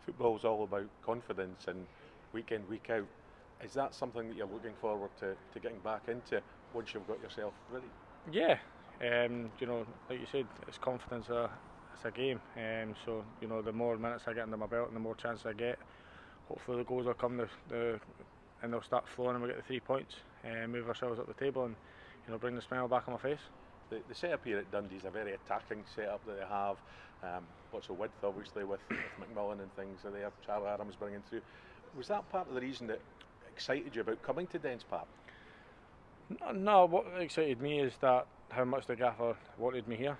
Football's all about confidence and week in, week out. Is that something that you're looking forward to getting back into once you've got yourself ready? Yeah, like you said, it's confidence. It's a game, so the more minutes I get under my belt and the more chances I get, hopefully the goals will come. And they'll start flowing, and we get the 3 points, and move ourselves up the table, and bring the smile back on my face. The setup here at Dundee is a very attacking setup that they have. Lots of width, obviously, with McMillan and things that they have. Charlie Adams bringing through. Was that part of the reason that excited you about coming to Dens Park? No, what excited me is that how much the gaffer wanted me here.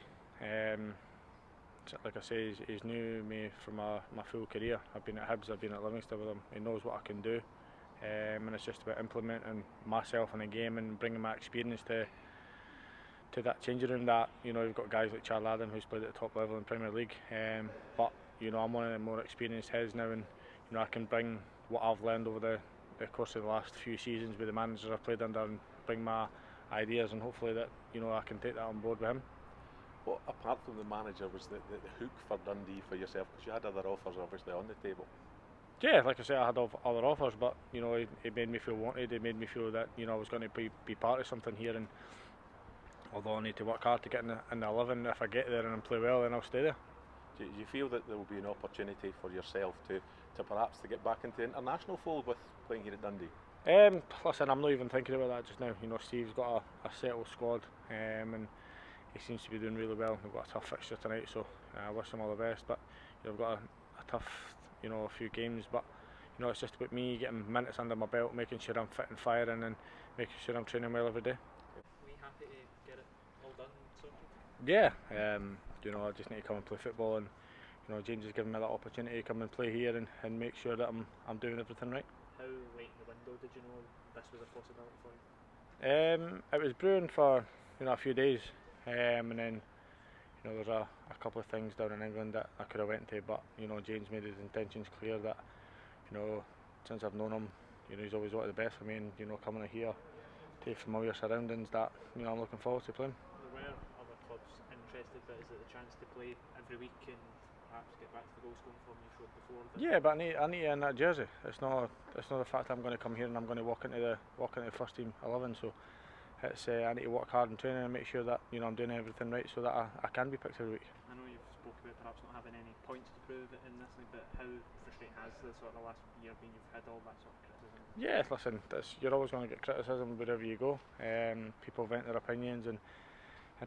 Like I say, he's knew me from my full career. I've been at Hibs, I've been at Livingston with him. He knows what I can do, and it's just about implementing myself in the game and bringing my experience to that changing room. That you've got guys like Charlie Adam who's played at the top level in Premier League, but I'm one of the more experienced heads now, and I can bring what I've learned over the course of the last few seasons with the managers I've played under and bring my ideas, and hopefully that I can take that on board with him. What, apart from the manager, was the hook for Dundee for yourself? Because you had other offers obviously on the table. Yeah, like I say, I had other offers, but he made me feel wanted. He made me feel that I was going to be part of something here, and although I need to work hard to get in the 11, if I get there and play well, then I'll stay there. Do you feel that there will be an opportunity for yourself to perhaps to get back into the international fold with playing here at Dundee? Listen, I'm not even thinking about that just now. Steve's got a settled squad, and he seems to be doing really well. We've got a tough fixture tonight, so I wish him all the best. But we've got a tough, a few games. But it's just about me getting minutes under my belt, making sure I'm fit and firing, and making sure I'm training well every day. Were you happy to get it all done? Yeah, I just need to come and play football, and James has given me that opportunity to come and play here and make sure that I'm doing everything right. How late in the window did you know this was a possibility for you? It was brewing for a few days, and then there's a couple of things down in England that I could have went to, but James made his intentions clear that since I've known him, he's always wanted the best for me, and coming here to familiar surroundings that I'm looking forward to playing. There were other clubs interested, but is it the chance to play every week and perhaps get back to the goal scoring form you showed before? Yeah, but I need to earn that jersey. It's not the fact I'm going to come here and I'm going to walk into the first team 11. So it's I need to work hard in training and make sure that I'm doing everything right so that I can be picked every week. I know you've spoke about perhaps not having any points to prove in this league, but how frustrating has the sort of last year been? You've had all that sort of criticism. Yeah, listen, you're always going to get criticism wherever you go. People vent their opinions and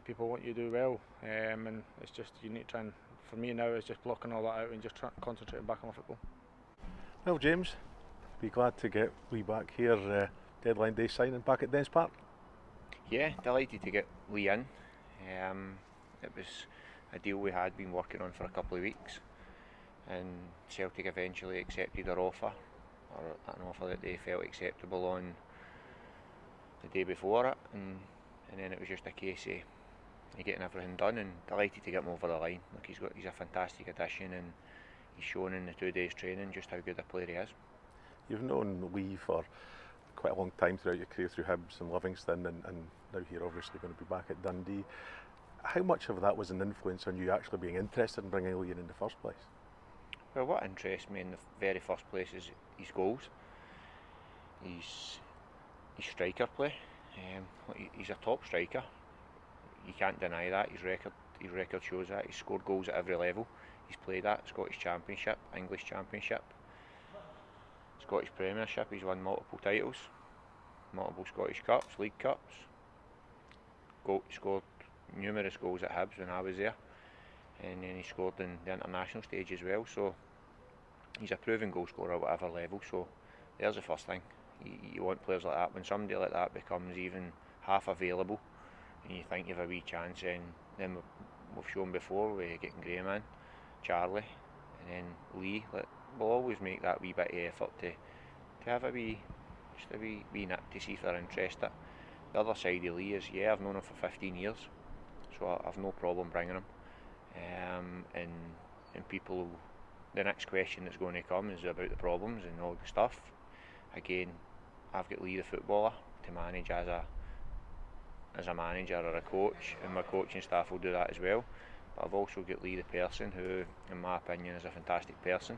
people want you to do well, and it's just you need to try and, for me now, it's just blocking all that out and just concentrating back on my football. Well, James, be glad to get Leigh back here, deadline day signing back at Dens Park. Yeah, delighted to get Leigh in. It was a deal we had been working on for a couple of weeks, and Celtic eventually accepted our offer, or an offer that they felt acceptable on the day before it, and then it was just a case of getting everything done, and delighted to get him over the line. Look, he's a fantastic addition, and he's shown in the 2 days training just how good a player he is. You've known Leigh for quite a long time throughout your career, through Hibs and Livingston, and now you're obviously going to be back at Dundee. How much of that was an influence on you actually being interested in bringing Leigh in the first place? Well, what interests me in the very first place is his goals, his striker play. He's a top striker. You can't deny that. His record shows that. He's scored goals at every level. He's played at Scottish Championship, English Championship, Scottish Premiership. He's won multiple titles, multiple Scottish Cups, League Cups. He scored numerous goals at Hibs when I was there, and then he scored in the international stage as well. So he's a proven goal scorer at whatever level. So there's the first thing. You want players like that. When somebody like that becomes even half available, and you think you have a wee chance, and then we've shown before we're getting Graham in, Charlie, and then Leigh. We'll always make that wee bit of effort to have a wee nip to see if they're interested. The other side of Leigh is, yeah, I've known him for 15 years, so I've no problem bringing him. And people, the next question that's going to come is about the problems and all the stuff. Again, I've got Leigh the footballer to manage as a manager or a coach, and my coaching staff will do that as well. But I've also got Leigh the person, who, in my opinion, is a fantastic person.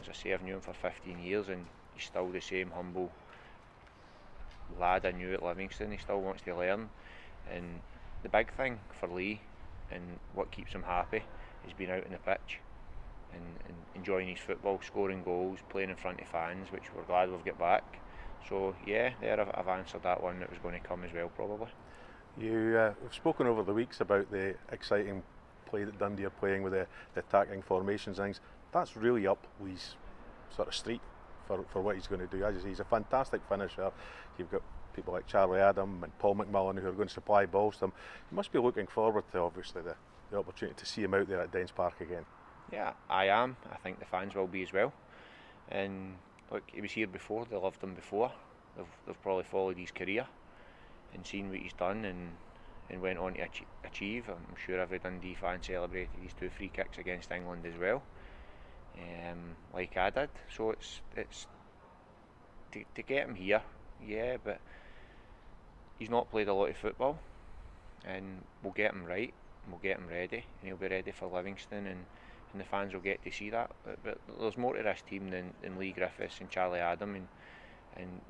as I say, I've known him for 15 years and he's still the same humble lad I knew at Livingston. He still wants to learn, and the big thing for Leigh and what keeps him happy is being out on the pitch and enjoying his football, scoring goals, playing in front of fans, which we're glad we've got back. So yeah, there I've answered that one that was going to come as well, probably. We've spoken over the weeks about the exciting play that Dundee are playing with the attacking formations and things. That's really up Leigh's sort of street for what he's going to do. As you say, he's a fantastic finisher. You've got people like Charlie Adam and Paul McMillan who are going to supply balls to him. You must be looking forward to, obviously, the opportunity to see him out there at Dens Park again. Yeah, I am. I think the fans will be as well. And look, he was here before, they loved him before. They've probably followed his career and seen what he's done and went on to achieve. I'm sure every Dundee fan celebrated his 2 free kicks against England as well, like I did. So it's to get him here, yeah, but he's not played a lot of football, and we'll get him right, and we'll get him ready, and he'll be ready for Livingston, and the fans will get to see that. But there's more to this team than Leigh Griffiths and Charlie Adam, and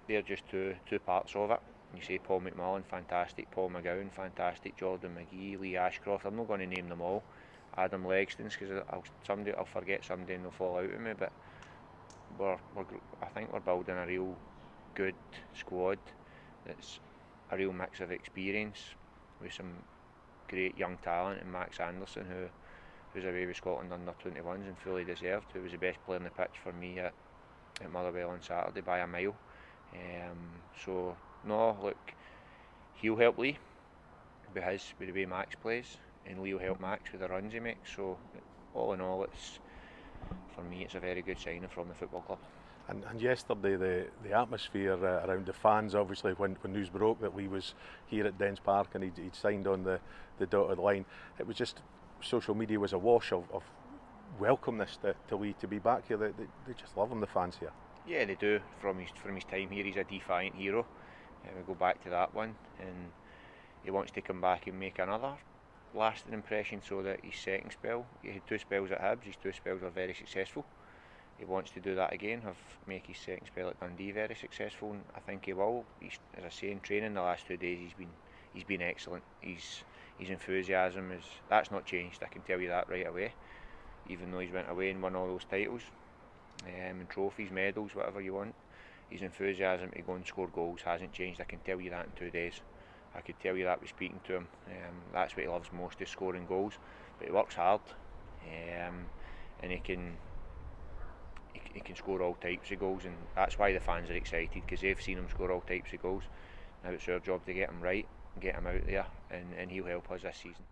they're just two parts of it. You say Paul McMillan, fantastic. Paul McGowan, fantastic. Jordan McGee, Lee Ashcroft. I'm not going to name them all. Adam Legstons, because I'll forget somebody and they'll fall out of me. But I think we're building a real good squad. That's a real mix of experience with some great young talent, and Max Anderson, who's away with Scotland under 21s and fully deserved. Who was the best player on the pitch for me at Motherwell on Saturday by a mile. So no, look, he'll help Leigh with the way Max plays, and Leigh will help Max with the runs he makes. So all in all, for me it's a very good signing from the football club. And yesterday the atmosphere around the fans, obviously when news broke that Leigh was here at Dens Park and he'd signed on the dotted line, it was just, social media was awash of welcomeness to Leigh to be back here. They just love him, the fans here. Yeah, they do. From his time here, he's a defiant hero. We go back to that one, and he wants to come back and make another lasting impression, so that his second spell, he had 2 spells at Hibs, his 2 spells were very successful. He wants to do that again, make his second spell at Dundee very successful, and I think he will. As I say, in training the last 2 days he's been excellent. His enthusiasm that's not changed, I can tell you that right away. Even though he's went away and won all those titles, and trophies, medals, whatever you want, his enthusiasm to go and score goals hasn't changed. I can tell you that in 2 days. I could tell you that with speaking to him. That's what he loves most, is scoring goals. But he works hard, and he can score all types of goals, and that's why the fans are excited, because they've seen him score all types of goals. Now it's our job to get him right, get him out there, and he'll help us this season.